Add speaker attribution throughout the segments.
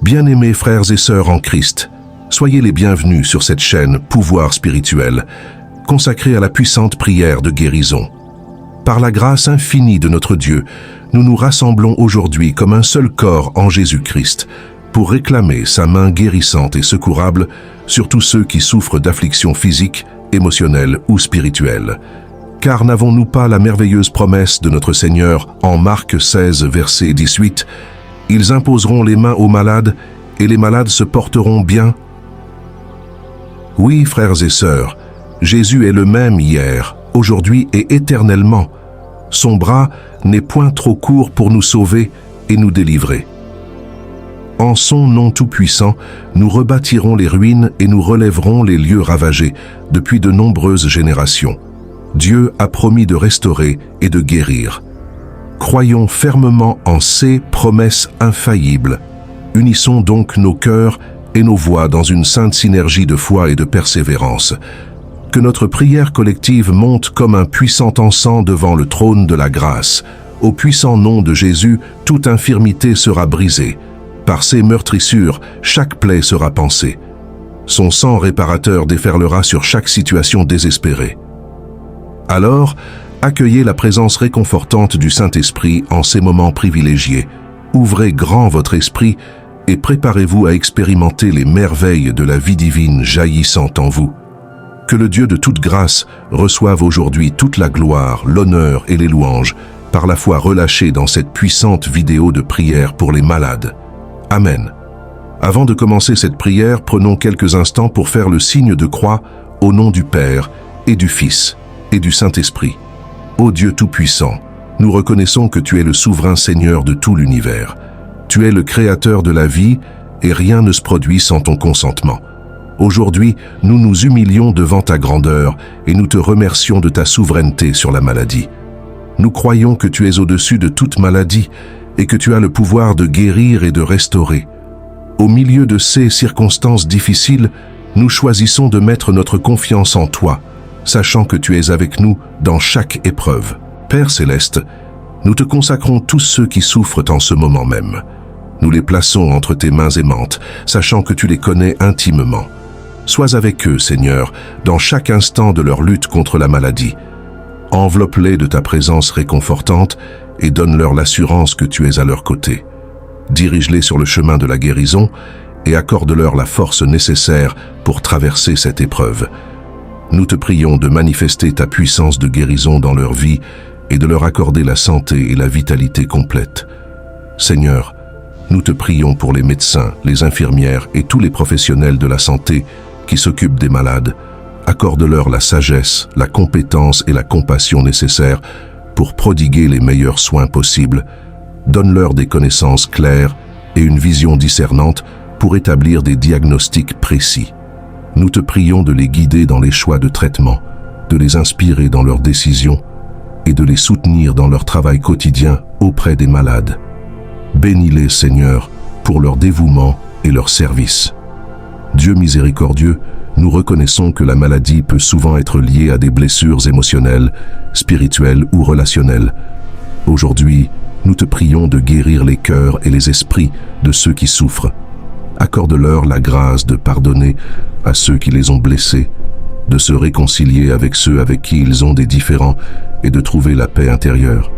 Speaker 1: Bien-aimés frères et sœurs en Christ, soyez les bienvenus sur cette chaîne Pouvoir spirituel, consacrée à la puissante prière de guérison. Par la grâce infinie de notre Dieu, nous nous rassemblons aujourd'hui comme un seul corps en Jésus-Christ pour réclamer sa main guérissante et secourable sur tous ceux qui souffrent d'afflictions physiques, émotionnelles ou spirituelles. Car n'avons-nous pas la merveilleuse promesse de notre Seigneur en Marc 16, verset 18 « Ils imposeront les mains aux malades et les malades se porteront bien ». Oui, frères et sœurs, Jésus est le même hier, aujourd'hui et éternellement. Son bras n'est point trop court pour nous sauver et nous délivrer. En son nom tout-puissant, nous rebâtirons les ruines et nous relèverons les lieux ravagés depuis de nombreuses générations. Dieu a promis de restaurer et de guérir. Croyons fermement en ces promesses infaillibles. Unissons donc nos cœurs et nos voix dans une sainte synergie de foi et de persévérance. Que notre prière collective monte comme un puissant encens devant le trône de la grâce. Au puissant nom de Jésus, toute infirmité sera brisée. Par ses meurtrissures, chaque plaie sera pansée. Son sang réparateur déferlera sur chaque situation désespérée. Alors, accueillez la présence réconfortante du Saint-Esprit en ces moments privilégiés. Ouvrez grand votre esprit et préparez-vous à expérimenter les merveilles de la vie divine jaillissant en vous. Que le Dieu de toute grâce reçoive aujourd'hui toute la gloire, l'honneur et les louanges par la foi relâchée dans cette puissante vidéo de prière pour les malades. Amen. Avant de commencer cette prière, prenons quelques instants pour faire le signe de croix au nom du Père et du Fils et du Saint-Esprit. Ô Dieu Tout-Puissant, nous reconnaissons que tu es le souverain Seigneur de tout l'univers. Tu es le Créateur de la vie et rien ne se produit sans ton consentement. Aujourd'hui, nous nous humilions devant ta grandeur et nous te remercions de ta souveraineté sur la maladie. Nous croyons que tu es au-dessus de toute maladie et que tu as le pouvoir de guérir et de restaurer. Au milieu de ces circonstances difficiles, nous choisissons de mettre notre confiance en toi, sachant que tu es avec nous dans chaque épreuve. Père Céleste, nous te consacrons tous ceux qui souffrent en ce moment même. Nous les plaçons entre tes mains aimantes, sachant que tu les connais intimement. Sois avec eux, Seigneur, dans chaque instant de leur lutte contre la maladie. Enveloppe-les de ta présence réconfortante et donne-leur l'assurance que tu es à leur côté. Dirige-les sur le chemin de la guérison et accorde-leur la force nécessaire pour traverser cette épreuve. Nous te prions de manifester ta puissance de guérison dans leur vie et de leur accorder la santé et la vitalité complète. Seigneur, nous te prions pour les médecins, les infirmières et tous les professionnels de la santé qui s'occupent des malades. Accorde-leur la sagesse, la compétence et la compassion nécessaires pour prodiguer les meilleurs soins possibles. Donne-leur des connaissances claires et une vision discernante pour établir des diagnostics précis. Nous te prions de les guider dans les choix de traitement, de les inspirer dans leurs décisions et de les soutenir dans leur travail quotidien auprès des malades. Bénis-les, Seigneur, pour leur dévouement et leur service. Dieu miséricordieux, nous reconnaissons que la maladie peut souvent être liée à des blessures émotionnelles, spirituelles ou relationnelles. Aujourd'hui, nous te prions de guérir les cœurs et les esprits de ceux qui souffrent. Accorde-leur la grâce de pardonner à ceux qui les ont blessés, de se réconcilier avec ceux avec qui ils ont des différends et de trouver la paix intérieure.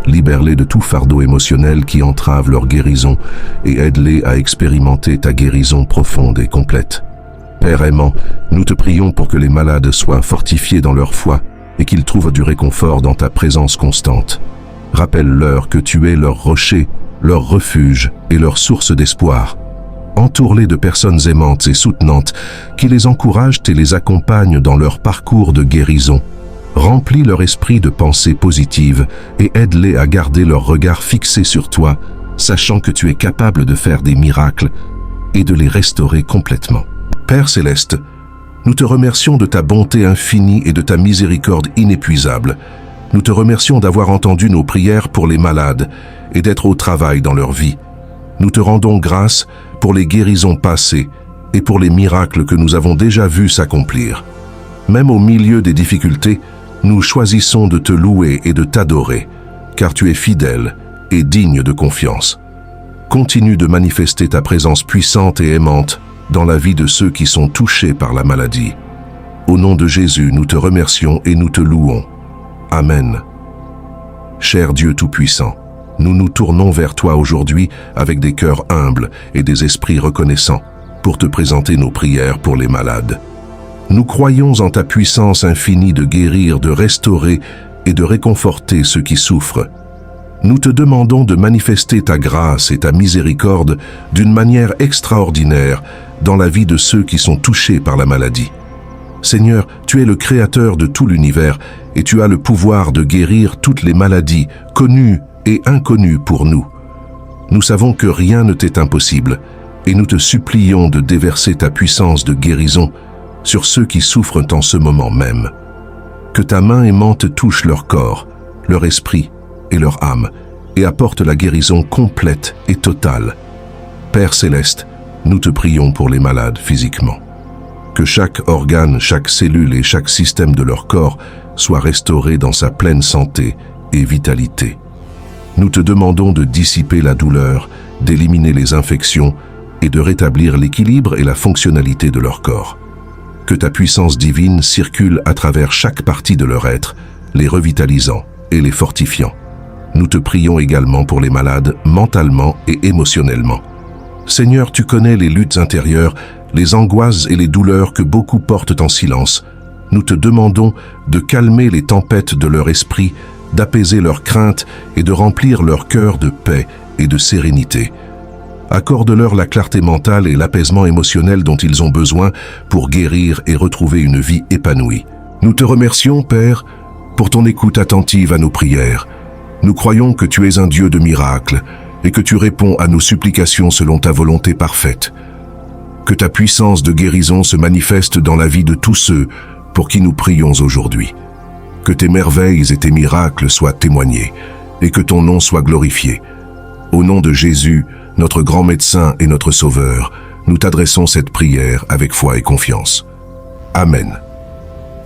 Speaker 1: Libère-les de tout fardeau émotionnel qui entrave leur guérison et aide-les à expérimenter ta guérison profonde et complète. Père aimant, nous te prions pour que les malades soient fortifiés dans leur foi et qu'ils trouvent du réconfort dans ta présence constante. Rappelle-leur que tu es leur rocher, leur refuge et leur source d'espoir. Entoure-les de personnes aimantes et soutenantes qui les encouragent et les accompagnent dans leur parcours de guérison. Remplis leur esprit de pensées positives et aide-les à garder leur regard fixé sur toi, sachant que tu es capable de faire des miracles et de les restaurer complètement. Père Céleste, nous te remercions de ta bonté infinie et de ta miséricorde inépuisable. Nous te remercions d'avoir entendu nos prières pour les malades et d'être au travail dans leur vie. Nous te rendons grâce pour les guérisons passées et pour les miracles que nous avons déjà vus s'accomplir. Même au milieu des difficultés, nous choisissons de te louer et de t'adorer, car tu es fidèle et digne de confiance. continue de manifester ta présence puissante et aimante dans la vie de ceux qui sont touchés par la maladie. Au nom de Jésus, nous te remercions et nous te louons. Amen. Cher Dieu Tout-Puissant, nous nous tournons vers toi aujourd'hui avec des cœurs humbles et des esprits reconnaissants pour te présenter nos prières pour les malades. Nous croyons en ta puissance infinie de guérir, de restaurer et de réconforter ceux qui souffrent. Nous te demandons de manifester ta grâce et ta miséricorde d'une manière extraordinaire dans la vie de ceux qui sont touchés par la maladie. Seigneur, tu es le Créateur de tout l'univers et tu as le pouvoir de guérir toutes les maladies, connues et inconnues pour nous. Nous savons que rien ne t'est impossible et nous te supplions de déverser ta puissance de guérison sur ceux qui souffrent en ce moment même. Que ta main aimante touche leur corps, leur esprit et leur âme et apporte la guérison complète et totale. Père Céleste, nous te prions pour les malades physiquement. Que chaque organe, chaque cellule et chaque système de leur corps soit restauré dans sa pleine santé et vitalité. Nous te demandons de dissiper la douleur, d'éliminer les infections et de rétablir l'équilibre et la fonctionnalité de leur corps. Que ta puissance divine circule à travers chaque partie de leur être, les revitalisant et les fortifiant. Nous te prions également pour les malades mentalement et émotionnellement. Seigneur, tu connais les luttes intérieures, les angoisses et les douleurs que beaucoup portent en silence. Nous te demandons de calmer les tempêtes de leur esprit, d'apaiser leurs craintes et de remplir leur cœur de paix et de sérénité. Accorde-leur la clarté mentale et l'apaisement émotionnel dont ils ont besoin pour guérir et retrouver une vie épanouie. Nous te remercions, Père, pour ton écoute attentive à nos prières. Nous croyons que tu es un Dieu de miracles et que tu réponds à nos supplications selon ta volonté parfaite. Que ta puissance de guérison se manifeste dans la vie de tous ceux pour qui nous prions aujourd'hui. Que tes merveilles et tes miracles soient témoignés et que ton nom soit glorifié. Au nom de Jésus, notre grand médecin et notre Sauveur, nous t'adressons cette prière avec foi et confiance. Amen.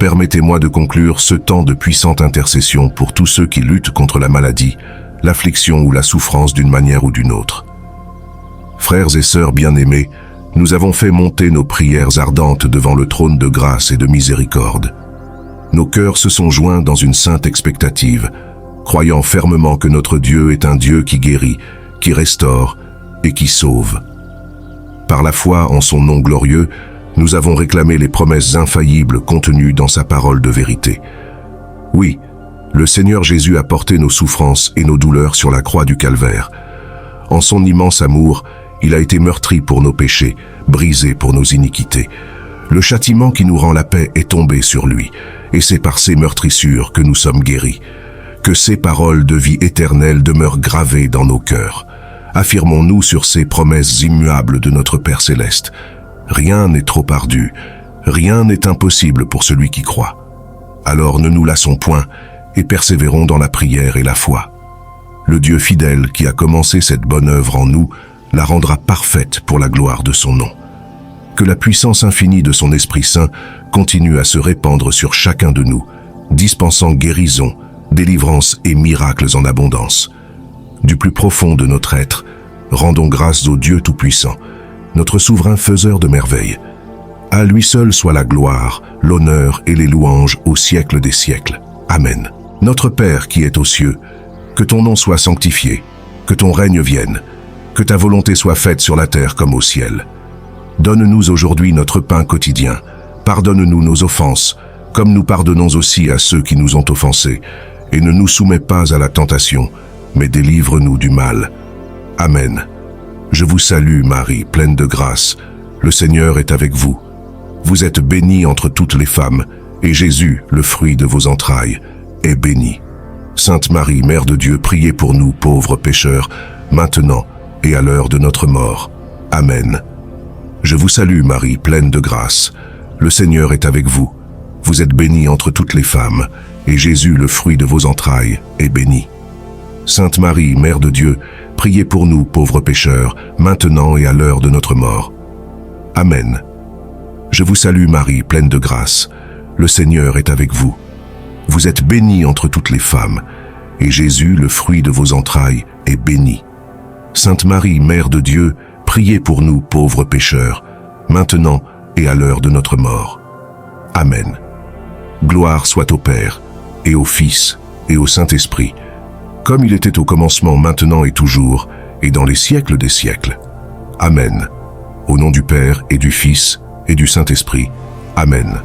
Speaker 1: Permettez-moi de conclure ce temps de puissante intercession pour tous ceux qui luttent contre la maladie, l'affliction ou la souffrance d'une manière ou d'une autre. Frères et sœurs bien-aimés, nous avons fait monter nos prières ardentes devant le trône de grâce et de miséricorde. Nos cœurs se sont joints dans une sainte expectative, croyant fermement que notre Dieu est un Dieu qui guérit, qui restaure et qui sauve. Par la foi en son nom glorieux, nous avons réclamé les promesses infaillibles contenues dans sa parole de vérité. Oui, le Seigneur Jésus a porté nos souffrances et nos douleurs sur la croix du Calvaire. En son immense amour, il a été meurtri pour nos péchés, brisé pour nos iniquités. Le châtiment qui nous rend la paix est tombé sur lui, et c'est par ses meurtrissures que nous sommes guéris. Que ces paroles de vie éternelle demeurent gravées dans nos cœurs. Affirmons-nous sur ces promesses immuables de notre Père Céleste. Rien n'est trop ardu, rien n'est impossible pour celui qui croit. Alors ne nous lassons point et persévérons dans la prière et la foi. Le Dieu fidèle qui a commencé cette bonne œuvre en nous la rendra parfaite pour la gloire de son nom. Que la puissance infinie de son Esprit Saint continue à se répandre sur chacun de nous, dispensant guérison, délivrance et miracles en abondance. Du plus profond de notre être, rendons grâce au Dieu Tout-Puissant, notre souverain faiseur de merveilles. À lui seul soit la gloire, l'honneur et les louanges au siècle des siècles. Amen. Notre Père qui es aux cieux, que ton nom soit sanctifié, que ton règne vienne, que ta volonté soit faite sur la terre comme au ciel. Donne-nous aujourd'hui notre pain quotidien. Pardonne-nous nos offenses, comme nous pardonnons aussi à ceux qui nous ont offensés, et ne nous soumets pas à la tentation, mais délivre-nous du mal. Amen. Je vous salue, Marie, pleine de grâce. Le Seigneur est avec vous. Vous êtes bénie entre toutes les femmes, et Jésus, le fruit de vos entrailles, est béni. Sainte Marie, Mère de Dieu, priez pour nous, pauvres pécheurs, maintenant et à l'heure de notre mort. Amen. Je vous salue, Marie, pleine de grâce. Le Seigneur est avec vous. Vous êtes bénie entre toutes les femmes, et Jésus, le fruit de vos entrailles, est béni. Sainte Marie, Mère de Dieu, priez pour nous, pauvres pécheurs, maintenant et à l'heure de notre mort. Amen. Je vous salue, Marie, pleine de grâce. Le Seigneur est avec vous. Vous êtes bénie entre toutes les femmes, et Jésus, le fruit de vos entrailles, est béni. Sainte Marie, Mère de Dieu, priez pour nous pauvres pécheurs, maintenant et à l'heure de notre mort. Amen. Gloire soit au Père, et au Fils, et au Saint-Esprit, comme il était au commencement, maintenant et toujours, et dans les siècles des siècles. Amen. Au nom du Père, et du Fils, et du Saint-Esprit. Amen.